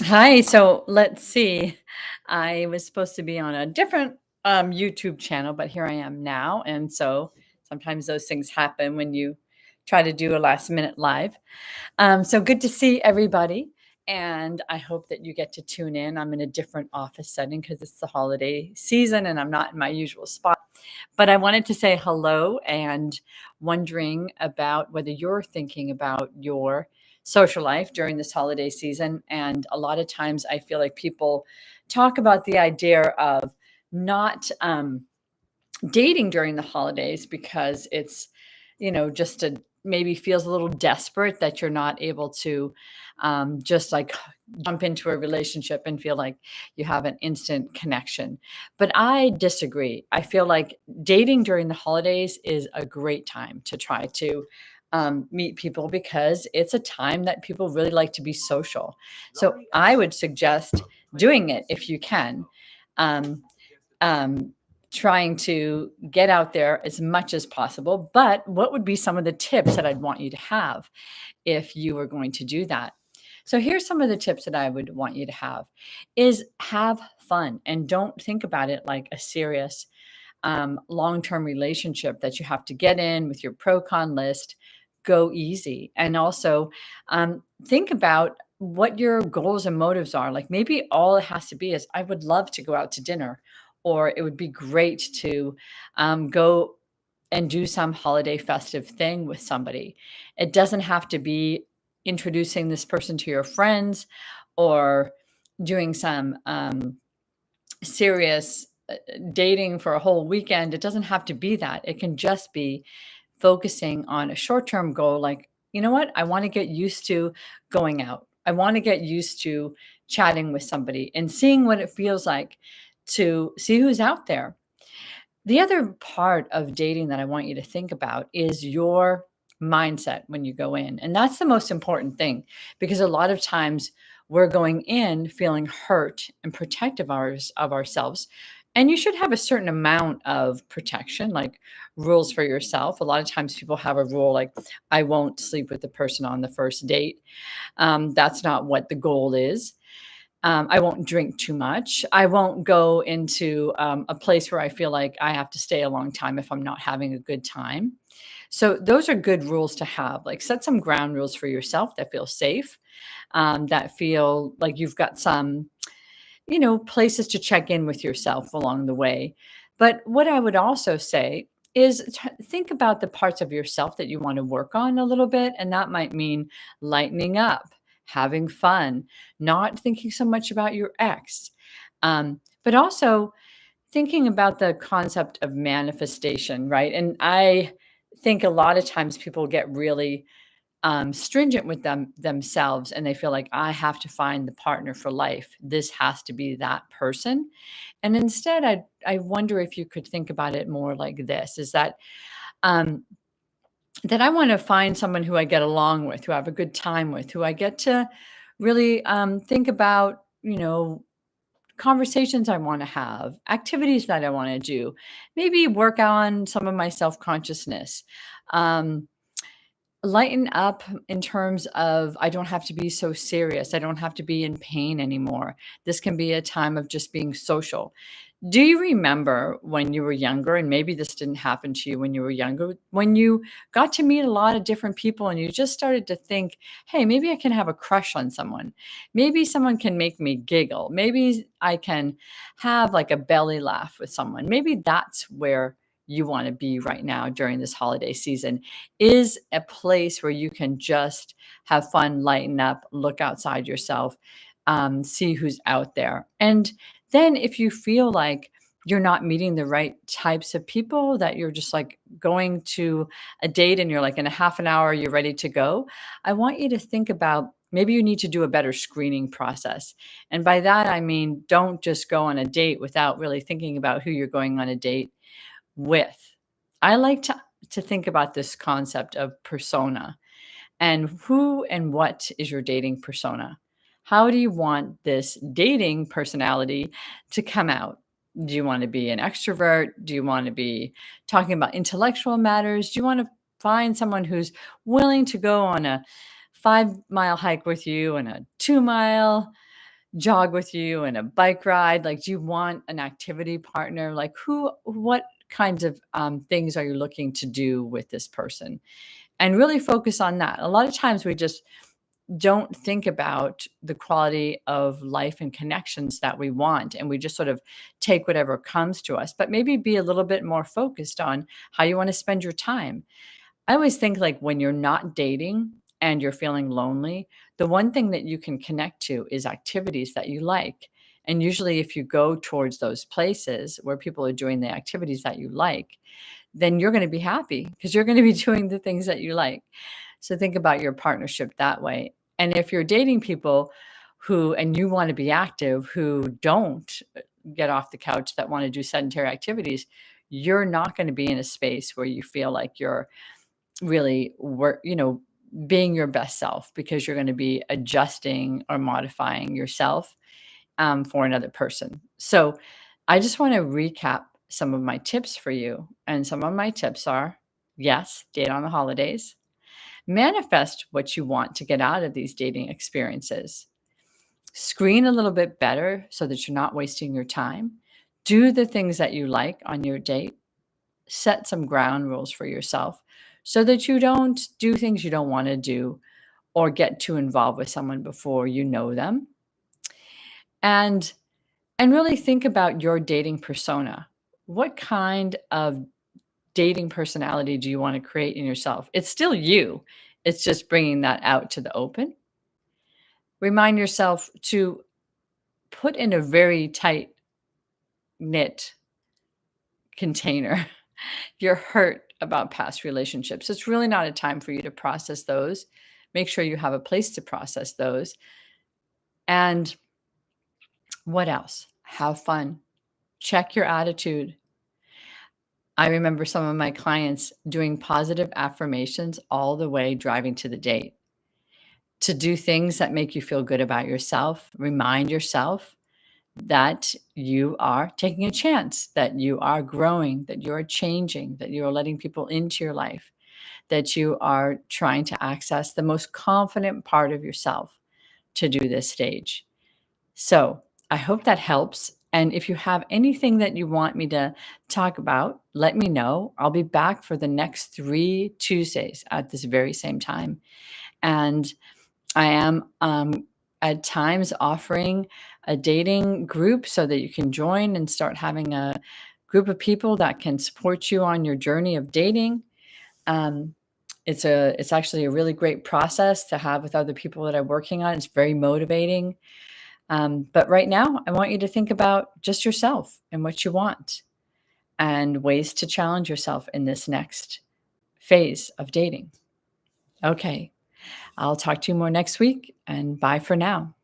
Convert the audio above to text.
Hi. So let's see. I was supposed to be on a different YouTube channel, but here I am now. And so sometimes those things happen when you try to do a last minute live. So good to see everybody. And I hope that you get to tune in. I'm in a different office setting because it's the holiday season and I'm not in my usual spot. But I wanted to say hello and wondering about whether you're thinking about your social life during this holiday season. And a lot of times I feel like people talk about the idea of not dating during the holidays because it's, just a maybe feels a little desperate that you're not able to just like jump into a relationship and feel like you have an instant connection. But I disagree. I feel like dating during the holidays is a great time to try to meet people because it's a time that people really like to be social. So I would suggest doing it if you can. Um, um, Trying to get out there as much as possible. But what would be some of the tips that I'd want you to have if you were going to do that? So here's some of the tips that I would want you to have: have fun and don't think about it like a serious long-term relationship that you have to get in with your pro con list. Go easy. And also think about what your goals and motives are. Like maybe all it has to be is, I would love to go out to dinner, or it would be great to go and do some holiday festive thing with somebody. It doesn't have to be introducing this person to your friends or doing some serious dating for a whole weekend. It doesn't have to be that. It can just be focusing on a short term goal like, you know what? I want to get used to going out. I want to get used to chatting with somebody and seeing what it feels like to see who's out there. The other part of dating that I want you to think about is your mindset when you go in. And that's the most important thing because a lot of times we're going in feeling hurt and protective of ourselves. And you should have a certain amount of protection, like rules for yourself. A lot of times people have a rule like, I won't sleep with the person on the first date. That's not what the goal is. I won't drink too much. I won't go into a place where I feel like I have to stay a long time if I'm not having a good time. So those are good rules to have. Like set some ground rules for yourself that feel safe, that feel like you've got some, places to check in with yourself along the way. But what I would also say is think about the parts of yourself that you want to work on a little bit. And that might mean lightening up, having fun, not thinking so much about your ex, but also thinking about the concept of manifestation, right? And I think a lot of times people get really stringent with themselves and they feel like, I have to find the partner for life, this has to be that person. And instead I wonder if you could think about it more like this: is um, that I want to find someone who I get along with, who I have a good time with, who I get to really think about, conversations I want to have, activities that I want to do, maybe work on some of my self consciousness. Um, Lighten up in terms of, I don't have to be so serious. I don't have to be in pain anymore. This can be a time of just being social. Do you remember when you were younger, and maybe this didn't happen to you when you were younger, when you got to meet a lot of different people and you just started to think, hey, maybe I can have a crush on someone. Maybe someone can make me giggle. Maybe I can have like a belly laugh with someone. Maybe that's where you want to be right now during this holiday season, is a place where you can just have fun, lighten up, look outside yourself, see who's out there. And then if you feel like you're not meeting the right types of people, that you're just like going to a date and you're like in a half an hour, you're ready to go, I want you to think about, maybe you need to do a better screening process. And by that, I mean, don't just go on a date without really thinking about who you're going on a date with. I like to think about this concept of persona, and who and what is your dating persona? How do you want this dating personality to come out? Do you want to be an extrovert? Do you want to be talking about intellectual matters? Do you want to find someone who's willing to go on a 5 mile hike with you and a 2 mile jog with you and a bike ride? Like, do you want an activity partner? Like, what kinds of things are you looking to do with this person? And really focus on that. A lot of times we just don't think about the quality of life and connections that we want. And we just sort of take whatever comes to us, but maybe be a little bit more focused on how you want to spend your time. I always think like when you're not dating and you're feeling lonely, the one thing that you can connect to is activities that you like. And usually, if you go towards those places where people are doing the activities that you like, then you're going to be happy because you're going to be doing the things that you like. So think about your partnership that way. And if you're dating people and you want to be active, who don't get off the couch, that want to do sedentary activities, you're not going to be in a space where you feel like you're really being your best self, because you're going to be adjusting or modifying yourself for another person. So I just want to recap some of my tips for you. And some of my tips are: yes, date on the holidays, manifest what you want to get out of these dating experiences, screen a little bit better so that you're not wasting your time, do the things that you like on your date, set some ground rules for yourself so that you don't do things you don't want to do or get too involved with someone before you know them. And really think about your dating persona. What kind of dating personality do you want to create in yourself? It's still you. It's just bringing that out to the open. Remind yourself to put in a very tight knit container. You're hurt about past relationships. It's really not a time for you to process those. Make sure you have a place to process those. And what else? Have fun. Check your attitude. I remember some of my clients doing positive affirmations all the way driving to the date. To do things that make you feel good about yourself, remind yourself that you are taking a chance, that you are growing, that you are changing, that you are letting people into your life, that you are trying to access the most confident part of yourself to do this stage. So I hope that helps. And if you have anything that you want me to talk about, let me know. I'll be back for the next 3 Tuesdays at this very same time. And I am at times offering a dating group so that you can join and start having a group of people that can support you on your journey of dating. Um, it's actually a really great process to have with other people that are working on. It's very motivating. But right now, I want you to think about just yourself and what you want and ways to challenge yourself in this next phase of dating. Okay, I'll talk to you more next week, and bye for now.